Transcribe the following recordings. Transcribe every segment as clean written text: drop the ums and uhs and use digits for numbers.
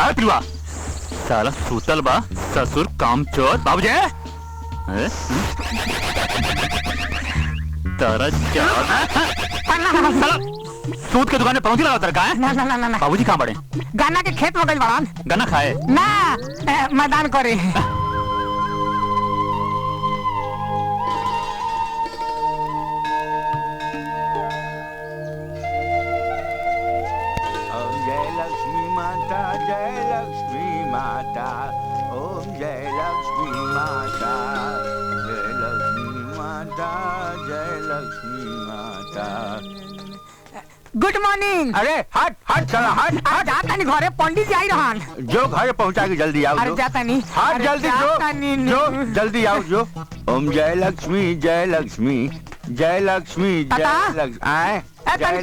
अरे पिलुआ साला सूतल बा ससुर कामचोर बाबूजी तारा साला सूत के दुकान में पहुंची लगा तरका है। ना ना ना ना बाबूजी कहाँ पड़े? गन्ना के खेत में गइल बाड़न। गन्ना खाए ना मैदान करे। जय लक्ष्मी माता ओम जय लक्ष्मी माता जय लक्ष्मी माता। Good morning. अरे हट हट चला हट हट जाता नहीं घरे पंडित जी आई रहन। जो घरे पहुंचा के जल्दी आओ। अरे जाता नहीं हट जल्दी जो जल्दी आओ जो। ओम जय लक्ष्मी जय लक्ष्मी जय लक्ष्मी जय लक्ष्मी आए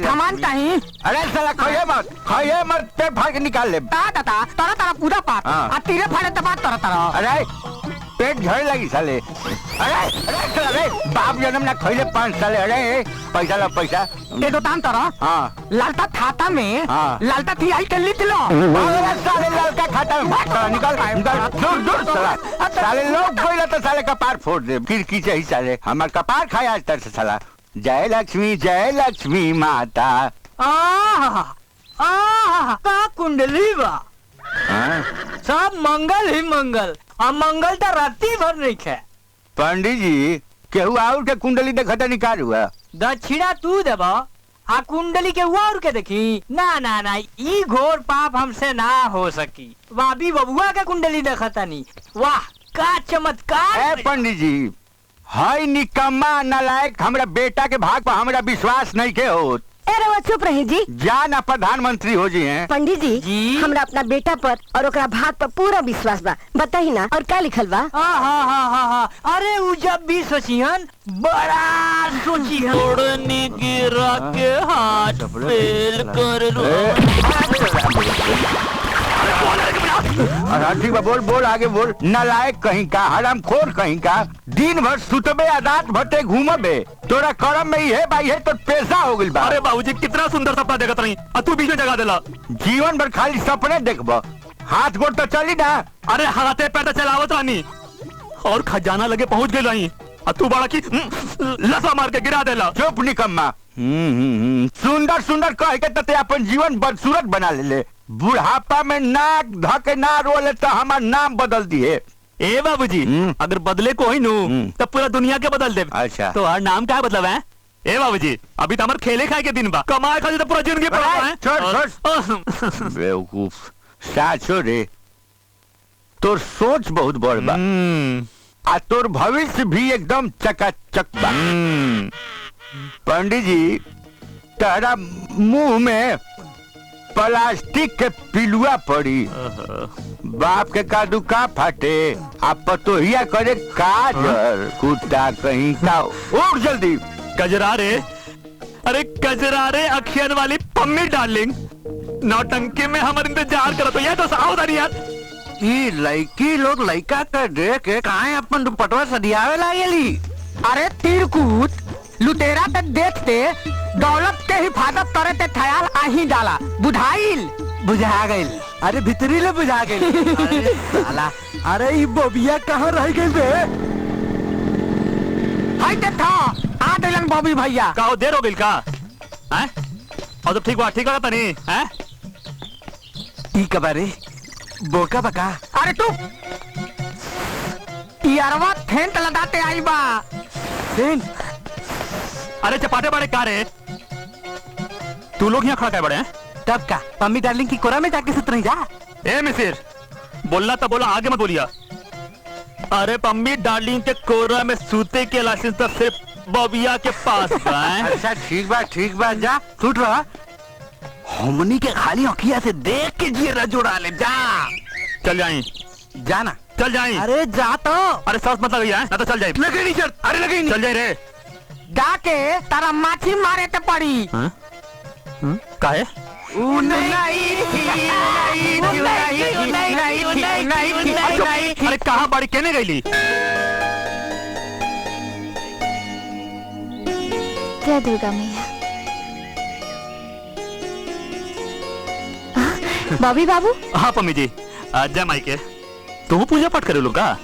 सामान कहीं। अरे साला खाइए मत पेट फाड़ के निकाल ले। तारा तारा पूरा पाप आ तीरे फाड़े तो बात तारा। अरे पेट झड़ लगी साले। अरे साले बाप जन्म ना खइले 5 साले। अरे पैसा ला पैसा ये दो तान तारा। हाँ लालता खाता में लालता थी आई कर ली थी लो। साले लालका खाता में निकल दूर साले लोग बोला तो साले कपार फोड़ दे फिर की चाहिए साले हमार कपार खाया आज तक से साला। जय लक्ष्मी माता। का कुंडली बा सब मंगल ही मंगल मंगल तो राती भर नहीं खे। पंडित जी केहू और के कुंडली देखता निकाल हुआ दक्षिणा तू देबा आ कुंडली के और के देखी। ना ना ना ई घोर पाप हमसे ना हो सकी। बाबी बबुआ के कुंडली देखता नहीं। वाह का चमत्कार। पंडित जी हाय निकम्मा नालायक हमरा बेटा के भाग पर हमरा विश्वास नहीं के हो। अरे वो चुप रही जी। जान प्रधानमंत्री हो जी हैं। पंडित जी हमरा अपना बेटा पर और ओकरा भाग पर पूरा विश्वास बा। बताही ना और क्या लिखल बा? अरे उ जब भी सोचिहन बड़ा सोचिहन। तोड़ने गिरा के हाथ फेल कर ठीक बा बोल आगे बोल। नालायक कहीं का हरामखोर कहीं का दिन भर सुतबे आ रात भटे घूमबे तोरा करम में ही है भाई है तो पैसा हो गइल बा। अरे बाबूजी कितना सुंदर सपना देखत रही तू बीच में जगा देला। जीवन भर खाली सपने देखबो हाथ गोड़ तो चली ना। अरे हाथे पैर चलावत रानी और खजाना लगे पहुंच गई रही तू बड़ा की लसा मार के गिरा देला। चुप निकम्मा। सुंदर कह के तते अपन जीवन बदसूरत बना ले। बुढ़ापा में नाक धके ना रोले तो हमार नाम बदल दिए। ए बाबूजी अगर बदले को ही नू तब पूरा दुनिया के बदल दे। अच्छा तो हर नाम क्या मतलब है? ए बाबूजी अभी तो हमारे खेले खाए के दिन बा कमाए खाए तो पूरा जिंदगी बेवकूफ साचो रे तोर सोच बहुत बड़ बा आ तोर भविष्य भी एकदम चकाचक बा। पंडित जी तेरा मुंह में प्लास्टिक के पिलुआ पड़ी बाप के कादू का फाटे आप पतोहिया करे काजर कुत्ता कहीं का उठ जल्दी। कजरा रे अरे कजरा रे अखियन वाली पम्मी डार्लिंग नौटंकी में हमारे इंतजार करो तो ये तो सावधानी यार। ये लड़की लोग लड़का कर दे के कहाँ अपन दुपटवा सदियावे लागेली। अरे तीरकूट लुटेरा तक देखते दौलत के हिफाजत करे ते ख्याल आही डाला बुझाइल बुझा गई। अरे भीतरी ले बुझा गई। अरे साला अरे ये बोबिया कहाँ रह गई बे? हाय ते था आ देलन बॉबी भैया। का देर हो गई का हैं? और तो ठीक है तनी हैं? ठीक बारे बोका बका। अरे तू यारवा फेंट लगाते आई बा। फेंट अरे चपाटे बड़े का रे तू लोग यहाँ खड़ा क्या बड़े हैं? तब का पम्मी डार्लिंग की कोरा में जाके सुत नहीं जा। ए मिसिर बोलना तो बोला आगे मत बोलिया। अरे पम्मी डार्लिंग के कोरा में सूते के लाइसेंस तो सिर्फ बॉबिया के पास है। अच्छा ठीक बा जा सुट रहा हमनी के खाली अखिया से देख के जीरा जोड़ा ले जा। चल जाई जाना चल जाई। अरे जा तो अरे सांस मत लगाइए ना तो चल जाए। लगे नहीं चल अरे लगे नहीं चल जाए रे जाके तारा माछी मारे ते पड़ी। काहे? अरे कहाँ बड़ी कहने गई? जय दुर्गा मैया। बॉबी बाबू हाँ पम्मी जी जय माई के तू पूजा पाठ करे का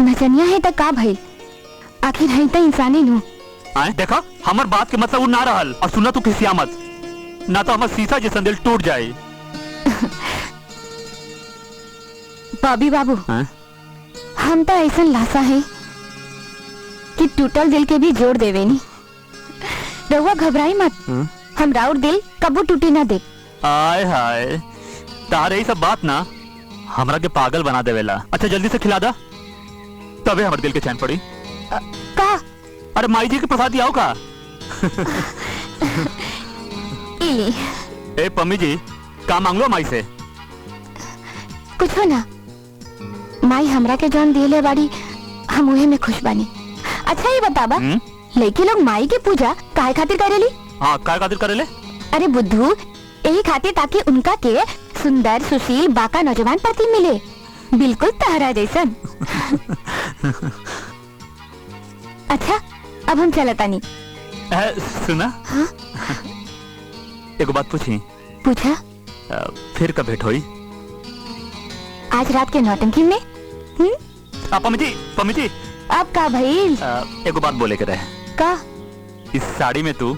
नचनिया है त का भइल आखिर है त इंसानी नु आए देखा हमार बात के मतलब वो ना रहल और सुना तू किसी मत ना तो हमार शीशा जैसा दिल टूट जाए। बॉबी बाबू हाँ? हम तो ऐसा लासा है कि टूटल दिल के भी जोड़ देवे नी। रहुआ घबराई मत हाँ? हम राउर दिल कबू टूटी ना दे। आय हाय तारे ही सब बात ना हमरा के पागल बना देवेला। अच्छा जल्दी से खिला दा तबे हमारे दिल के चैन पड़ी। का अरे माई जी के प्रसाद आओ का इली ए पम्मी जी का मांग लो माई से कुछ हो ना माई हमरा के जौन दिले बाड़ी हम उहे में खुश बानी। अच्छा ये बताबा लड़की लोग माई की पूजा काहे खातिर करेली? हाँ काय खातिर करेले? अरे बुद्धू यही खातिर ताकि उनका के सुंदर सुशील बाका नौजवान पति मिले बिल्कुल तहरा जैसन। अच्छा अब हम चलता नहीं। सुना हाँ? एक बात पूछी पूछा फिर कब भेंट हुई? आज रात के नौटंकी में। पम्मी जी अब का भइल? एक बात बोले के रहे का इस साड़ी में तू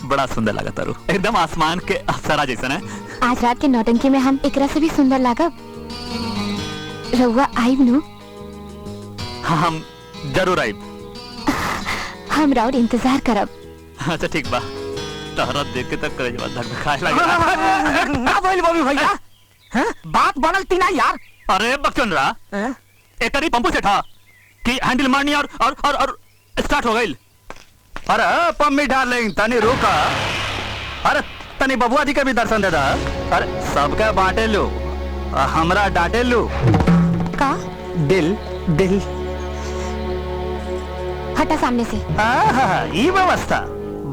बड़ा सुंदर लगा तारू एकदम आसमान के अप्सरा जैसा है। आज रात के नौटंकी में हम एकरा से भी सुंदर लागब। रउआ आइब नु? हाँ हम जरूर आइब। हम राउर इंतजार करब। अच्छा ठीक बा तहरा देख के तक करे जब धक खाए लगे। का बोल बॉबी भैया हैं बात बनल तीना यार। अरे बकचंद्रा एक करी पंपू से था कि हैंडल मारनी और स्टार्ट हो गई। अरे पम्मी डार्लिंग तनी रुका। अरे तनी बबुआ जी के भी दर्शन दे दा। अरे सबका बांटे लो हमरा डांटे लो। का दिल दिल हटा सामने से। ई व्यवस्था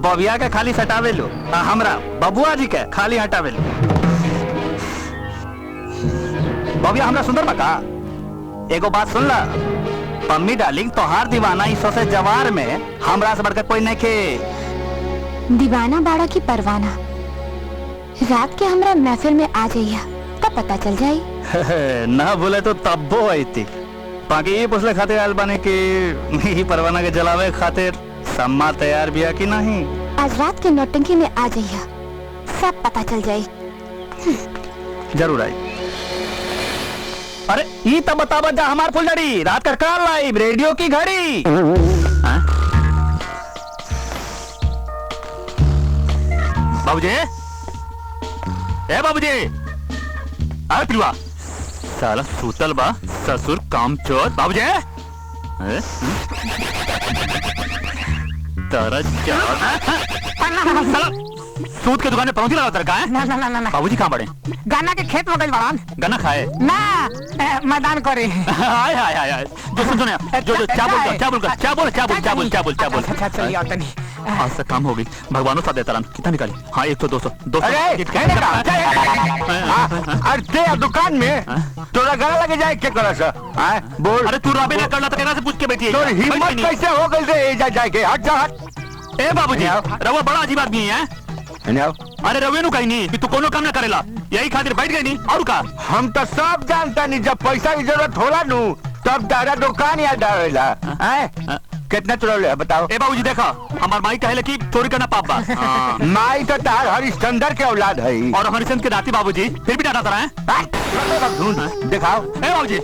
बबिया के खाली सटावे लो हमरा बबुआ जी के खाली हटावे लो। बबिया हमरा सुंदर बका एगो बात सुन ला पम्मी डार्लिंग तोहार दीवाना ई से जवार में हमरा से बढ़कर कोई नहीं के। दीवाना बाड़ा की परवाना रात के हमरा महफिल में आ जाइया तब पता चल जाई। ना बोले तो तब्बो आईती बाकी ये पूछले खातिर आयल बने कि ही परवाना के जलावे खातिर सम्मा तैयार बिया कि नहीं। आज रात के नौटंकी में आ जाइया सब पता चल जाई। जरूर आई। अरे ये तब बतावा जा हमार फुलझड़ी रात का कार लाइव रेडियो की घड़ी। बाबूजी ए बाबूजी अरे पिलुआ साला सूतल बा ससुर काम चोर। बाबूजी तारा सूत के दुकान में पहुंची लगा तरका है। ना ना ना ना बाबूजी कहाँ बड़े? गाना के खेत में गइल बाड़न। गन्ना खाए ना मैदान करे। हाय हाय हाय हाय जो सुन जो चाबुल अच्छा चलिए आता नहीं। आज से काम होगी भगवानों साथ देता कितना निकाली? हाँ 100 200 अरे दुकान में तोरा गला लगे जाए क्या करा सा बोल। अरे तू राबे ना करना तो कहना से पूछ के बैठी है। तो हिम्मत कैसे हो गई रे जाके हट जा हट। ए बाबूजी रवा बड़ा अजीब आदमी है। अरे रवे नु कहीं नहीं तू कोनो काम ना करेला यही खातिर बैठ गई नहीं और का। हम तो सब जानता नहीं जब पैसा की जरूरत होला नु तब तारा दुकान याद आवेला। कितना चुराव है बताओ। ए बाबूजी देखा हमार माई कहले कि चोरी करना पाप बा। माई तो तार हरिश्चंद्र के औलाद है और हरिश्चंद्र के नाती बाबूजी फिर भी डाटा है। दिखाओ ए बाबूजी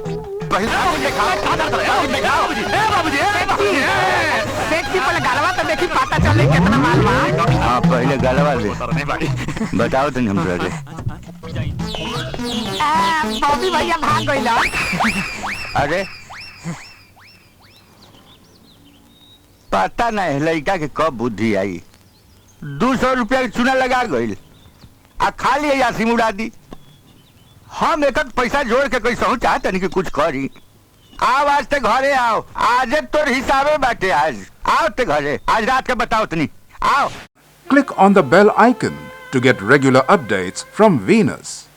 देखी पहले गलवा तो देखी पता चले कितना माल बा। हाँ पहले गलवा दे बताओ तो हम बॉबी भैया भाग गइला। अरे पता नहीं लड़का के कब बुद्धि आई 200 रुपया की चूना लगा गई आ खाली यासिम उड़ा दी। हम एक पैसा जोड़ के कोई सहू चाहते नहीं कि कुछ करी। आओ आज ते घरे आओ आज तोर हिसाबे बाटे आज आओ ते घरे आज रात के बताओ तनी आओ। Click on the bell icon to get regular updates from Venus.